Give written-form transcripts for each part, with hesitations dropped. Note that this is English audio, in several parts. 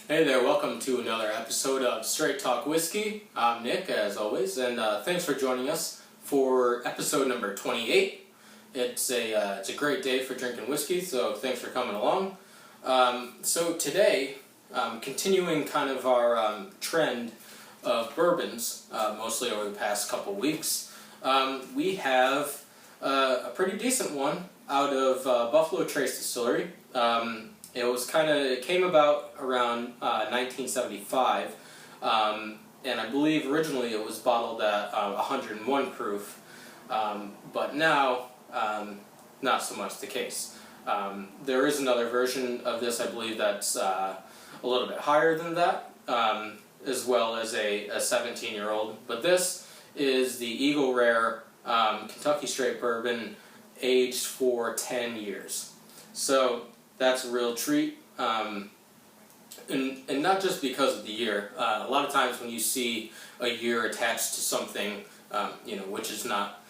Hey there, welcome to another episode of Straight Talk Whiskey. I'm Nick, as always, and thanks for joining us for episode number 28. It's a great day for drinking whiskey, so thanks for coming along. So today, continuing kind of our trend of bourbons, mostly over the past couple weeks, we have a pretty decent one out of Buffalo Trace Distillery. It came about around 1975, and I believe originally it was bottled at 101 proof, but now not so much the case. There is another version of this, I believe, that's a little bit higher than that, as well as a 17-year-old, but this is the Eagle Rare Kentucky Straight Bourbon aged for 10 years. So that's a real treat, and not just because of the year. A lot of times when you see a year attached to something, which is not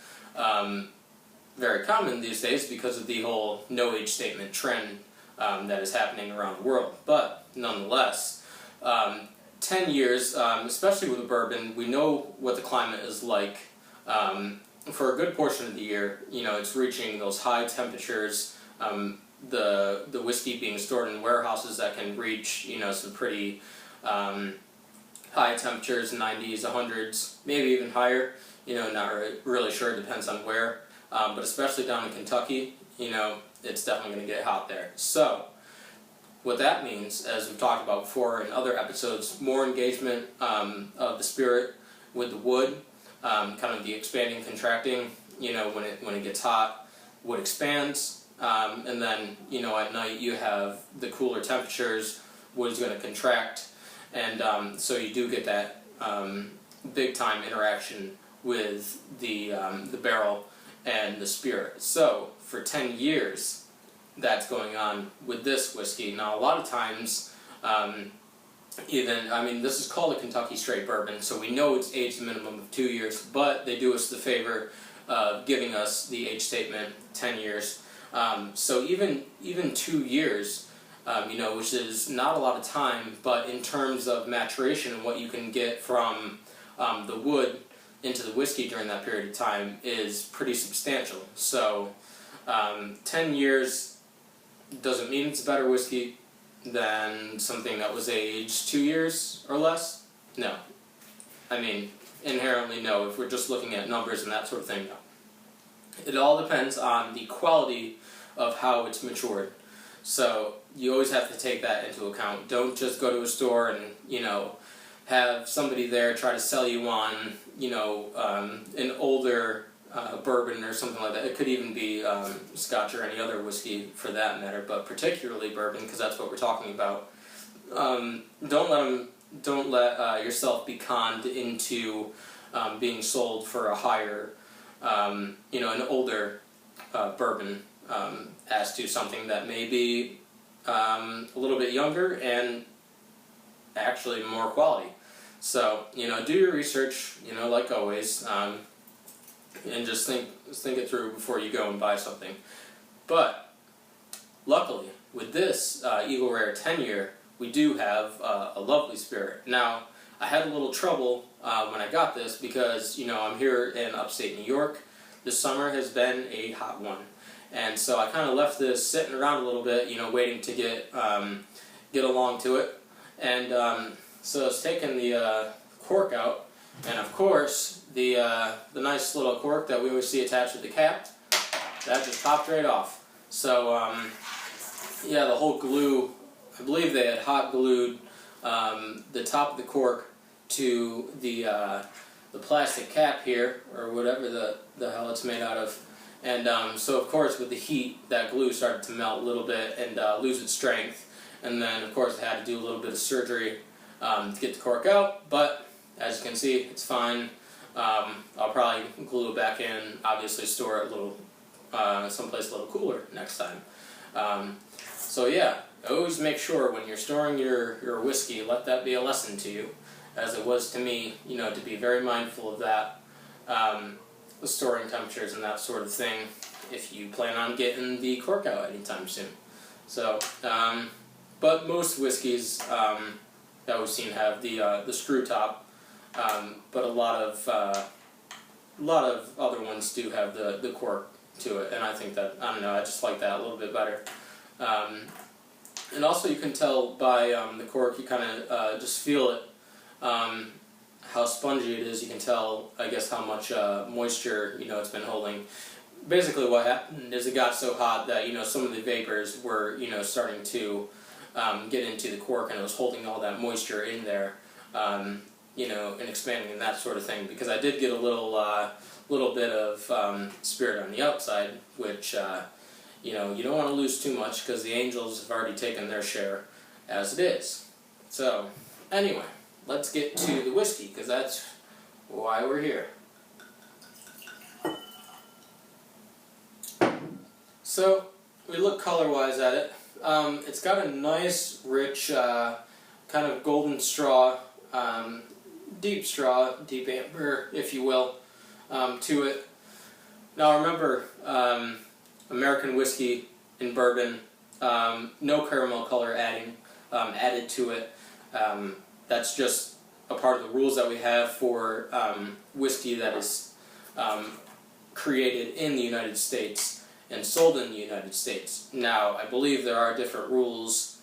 very common these days because of the whole no age statement trend that is happening around the world. But nonetheless, 10 years, especially with a bourbon, we know what the climate is like. For a good portion of the year, it's reaching those high temperatures. The whiskey being stored in warehouses that can reach, some pretty high temperatures, 90s, 100s, maybe even higher. Not really sure, it depends on where. But especially down in Kentucky, it's definitely going to get hot there. So, what that means, as we've talked about before in other episodes, more engagement of the spirit with the wood, kind of the expanding, contracting, when it gets hot, wood expands. And then, at night you have the cooler temperatures, wood is going to contract, and so you do get that big-time interaction with the barrel and the spirit. So, for 10 years, that's going on with this whiskey. Now, a lot of times, this is called a Kentucky Straight Bourbon, so we know it's aged a minimum of 2 years, but they do us the favor of giving us the age statement, 10 years. So even 2 years, which is not a lot of time, but in terms of maturation and what you can get from the wood into the whiskey during that period of time is pretty substantial. So 10 years doesn't mean it's a better whiskey than something that was aged 2 years or less. No. Inherently no, if we're just looking at numbers and that sort of thing, no. It all depends on the quality of how it's matured. So you always have to take that into account. Don't just go to a store and, have somebody there try to sell you on, an older bourbon or something like that. It could even be Scotch or any other whiskey for that matter, but particularly bourbon, because that's what we're talking about. Don't let yourself be conned into being sold for a higher, an older bourbon as to something that may be a little bit younger and actually more quality. So, do your research, like always, and just think it through before you go and buy something. But, luckily, with this Eagle Rare 10-year, we do have a lovely spirit. Now, I had a little trouble when I got this because, I'm here in upstate New York. This summer has been a hot one. And so I kind of left this sitting around a little bit, waiting to get along to it. And so I was taking the cork out, and of course, the nice little cork that we always see attached to the cap, that just popped right off. So, the whole glue, I believe they had hot glued the top of the cork to the plastic cap here, or whatever the hell it's made out of. And so of course with the heat, that glue started to melt a little bit and lose its strength. And then of course I had to do a little bit of surgery to get the cork out, but as you can see, it's fine. I'll probably glue it back in, obviously store it a little, someplace a little cooler next time. So yeah, always make sure when you're storing your whiskey, let that be a lesson to you, as it was to me, to be very mindful of that. The storing temperatures and that sort of thing if you plan on getting the cork out anytime soon. So, but most whiskeys that we've seen have the screw top, but a lot of other ones do have the cork to it, and I think that, I don't know, I just like that a little bit better. And also you can tell by the cork, you kind of just feel it, how spongy it is. You can tell, I guess, how much moisture, it's been holding. Basically what happened is it got so hot that, some of the vapors were, starting to get into the cork, and it was holding all that moisture in there, and expanding and that sort of thing. Because I did get a little bit of spirit on the outside, which, you don't want to lose too much, because the Angels have already taken their share as it is. So, anyway, let's get to the whiskey, because that's why we're here. So, we look color-wise at it. It's got a nice, rich, kind of golden straw, deep amber, if you will, to it. Now remember, American whiskey and bourbon, no caramel color added to it. That's just a part of the rules that we have for whiskey that is created in the United States and sold in the United States. Now, I believe there are different rules.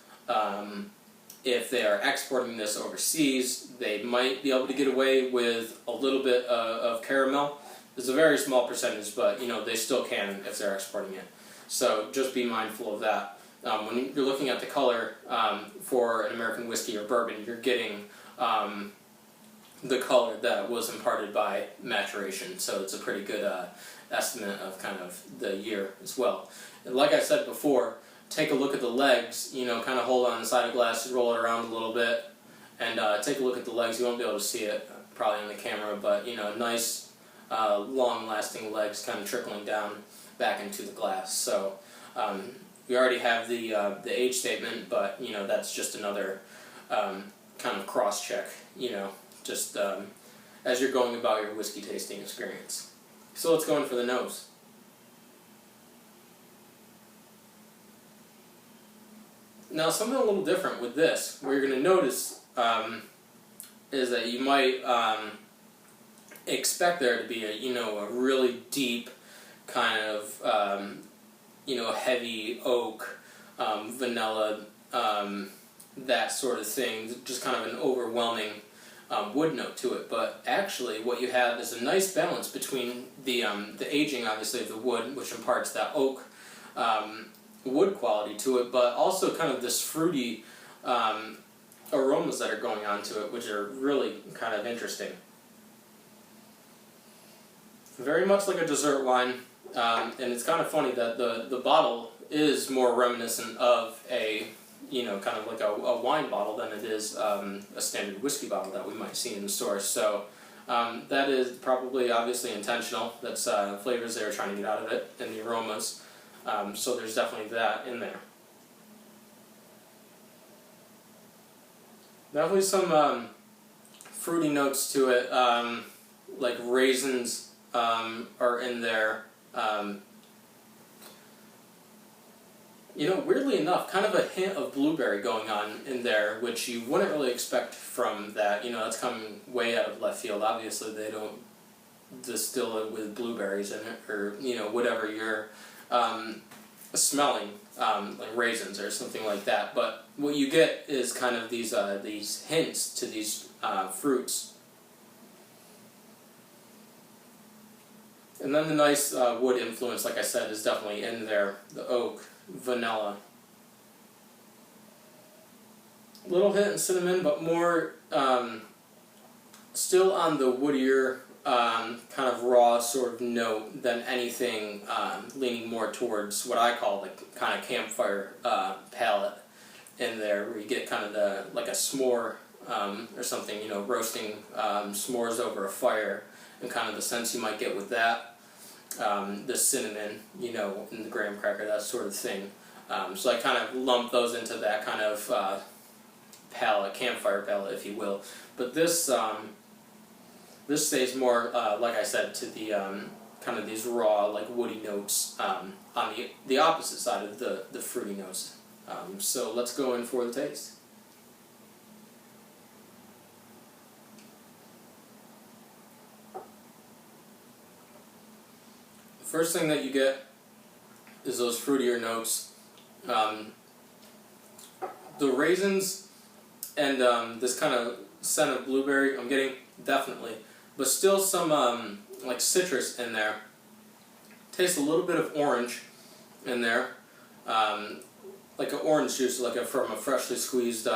If they are exporting this overseas, they might be able to get away with a little bit of caramel. It's a very small percentage, but they still can if they're exporting it. So just be mindful of that. When you're looking at the color for an American whiskey or bourbon, you're getting the color that was imparted by maturation. So it's a pretty good estimate of kind of the year as well. And like I said before, take a look at the legs, kind of hold on the side of glass, roll it around a little bit, and take a look at the legs. You won't be able to see it probably on the camera, but nice long-lasting legs kind of trickling down back into the glass. So we already have the age statement, but that's just another kind of cross-check, just as you're going about your whiskey tasting experience. So let's go in for the nose. Now, something a little different with this, what you're going to notice is that you might expect there to be a really deep kind of heavy oak, vanilla, that sort of thing, just kind of an overwhelming wood note to it. But actually what you have is a nice balance between the aging, obviously, of the wood, which imparts that oak wood quality to it, but also kind of this fruity aromas that are going on to it, which are really kind of interesting. Very much like a dessert wine, and it's kind of funny that the bottle is more reminiscent of a kind of like a wine bottle than it is a standard whiskey bottle that we might see in the store. So that is probably obviously intentional. That's flavors they were trying to get out of it, and the aromas. So there's definitely that in there. Definitely some fruity notes to it, like raisins are in there. Weirdly enough, kind of a hint of blueberry going on in there, which you wouldn't really expect from that. That's coming way out of left field. Obviously, they don't distill it with blueberries in it, or whatever you're smelling, like raisins or something like that. But what you get is kind of these hints to these fruits. And then the nice wood influence, like I said, is definitely in there. The oak, vanilla. Little hint of cinnamon, but more still on the woodier, kind of raw sort of note than anything, leaning more towards what I call the kind of campfire palate in there, where you get kind of like a s'more or something, roasting s'mores over a fire, and kind of the sense you might get with that. The cinnamon, and the graham cracker, that sort of thing. So I kind of lump those into that kind of palate, campfire palate, if you will. But this this stays more, like I said, to the kind of these raw, like woody notes on the opposite side of the fruity notes So let's go in for the taste. The first thing that you get is those fruitier notes. The raisins and this kind of scent of blueberry I'm getting, definitely. But still some like citrus in there. Taste a little bit of orange in there. Like an orange juice, from a freshly squeezed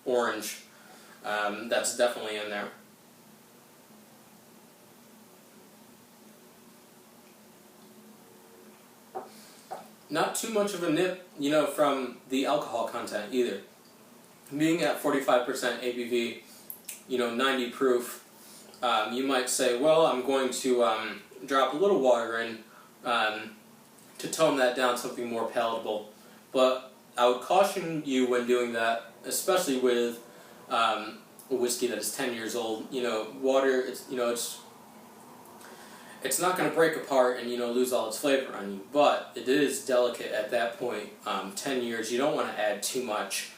orange. That's definitely in there. Not too much of a nip, from the alcohol content either. Being at 45% ABV, 90 proof, you might say, well, I'm going to drop a little water in to tone that down, something more palatable. But I would caution you when doing that, especially with a whiskey that is 10 years old. Water, it's not going to break apart and lose all its flavor on you, but it is delicate at that point. 10 years, you don't want to add too much.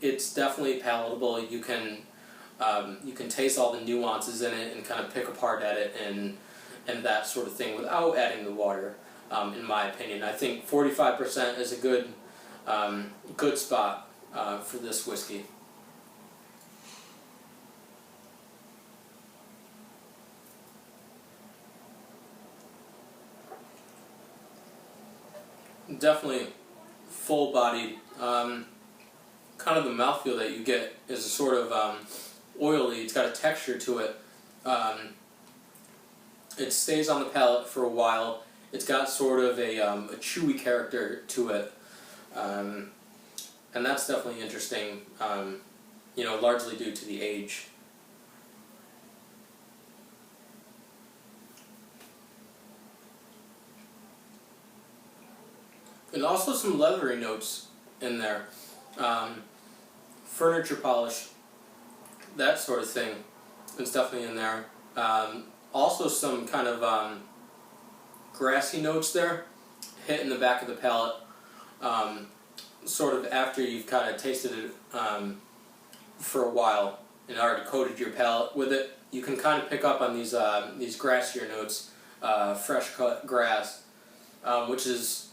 It's definitely palatable. You can taste all the nuances in it and kind of pick apart at it and that sort of thing without adding the water. In my opinion, I think 45% is a good spot for this whiskey. Definitely full-bodied. Kind of the mouthfeel that you get is a sort of oily. It's got a texture to it. It stays on the palate for a while. It's got sort of a chewy character to it, and that's definitely interesting. Largely due to the age. And also some leathery notes in there. Furniture polish, that sort of thing, is definitely in there. Also some kind of grassy notes there, hit in the back of the palate, sort of after you've kind of tasted it for a while and already coated your palate with it. You can kind of pick up on these grassier notes, fresh cut grass, which is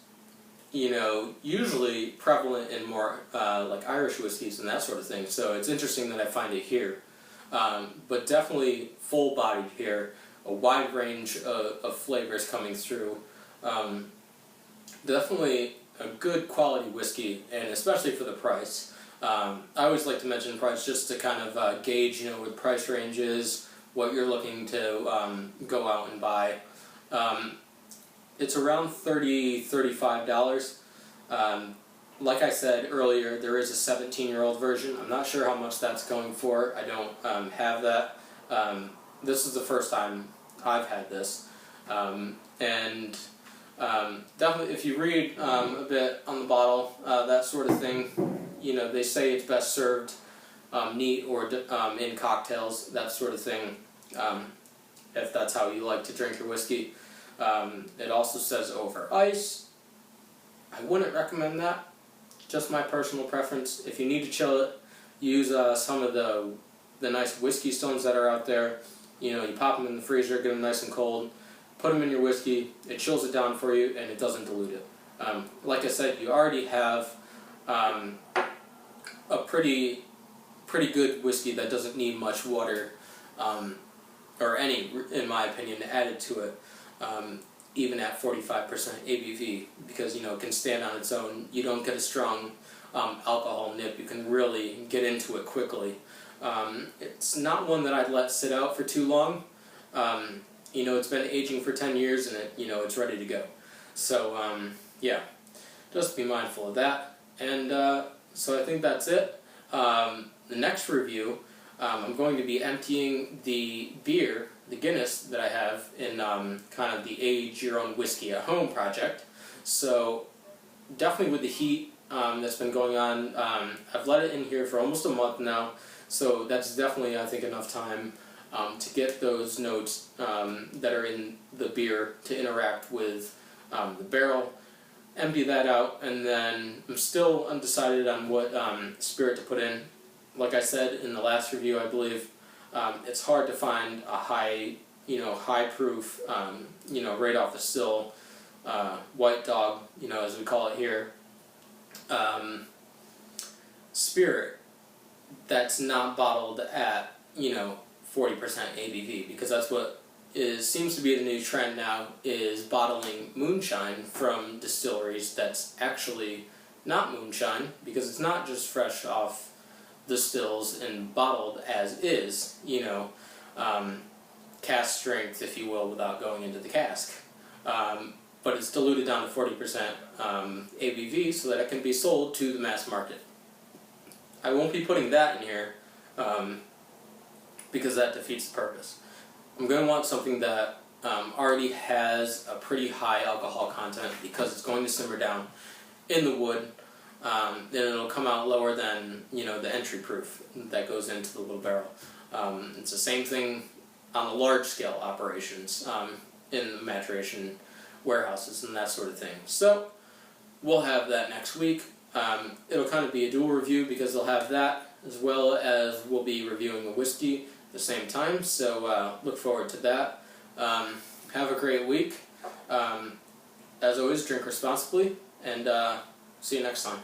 usually prevalent in more like Irish whiskeys and that sort of thing. So it's interesting that I find it here. But definitely full-bodied here, a wide range of flavors coming through. Definitely a good quality whiskey, and especially for the price. I always like to mention price just to kind of gauge, what price range is, what you're looking to go out and buy. It's around $30, $35. Like I said earlier, there is a 17-year-old version. I'm not sure how much that's going for. I don't have that. This is the first time I've had this. Definitely, if you read a bit on the bottle, that sort of thing, they say it's best served neat or in cocktails, that sort of thing, if that's how you like to drink your whiskey. It also says over ice. I wouldn't recommend that. Just my personal preference. If you need to chill it, use some of the nice whiskey stones that are out there. You pop them in the freezer, get them nice and cold, put them in your whiskey. It chills it down for you, and it doesn't dilute it. Like I said, you already have a pretty good whiskey that doesn't need much water, or any, in my opinion, added to it. Even at 45% ABV, because it can stand on its own. You don't get a strong alcohol nip. You can really get into it quickly. It's not one that I'd let sit out for too long. It's been aging for 10 years and it's ready to go. So yeah, just be mindful of that. And so I think that's it. The next review, I'm going to be emptying the beer, the Guinness, that I have in kind of the Age Your Own Whiskey at Home project. So definitely with the heat that's been going on, I've let it in here for almost a month now, so that's definitely, I think, enough time to get those notes that are in the beer to interact with the barrel empty that out, and then I'm still undecided on what spirit to put in. Like I said in the last review, I believe it's hard to find a high proof, right off the still, white dog, as we call it here, spirit that's not bottled at 40% ABV, because that's what seems to be the new trend now, is bottling moonshine from distilleries that's actually not moonshine, because it's not just fresh off the stills and bottled as is, cask strength, if you will, without going into the cask. But it's diluted down to 40% ABV so that it can be sold to the mass market. I won't be putting that in here because that defeats the purpose. I'm going to want something that already has a pretty high alcohol content, because it's going to simmer down in the wood. Then it'll come out lower than the entry proof that goes into the little barrel. It's the same thing on the large scale operations in the maturation warehouses and that sort of thing. So we'll have that next week. It'll kind of be a dual review, because they'll have that as well as we'll be reviewing a whiskey at the same time. So look forward to that. Have a great week. As always, drink responsibly, and see you next time.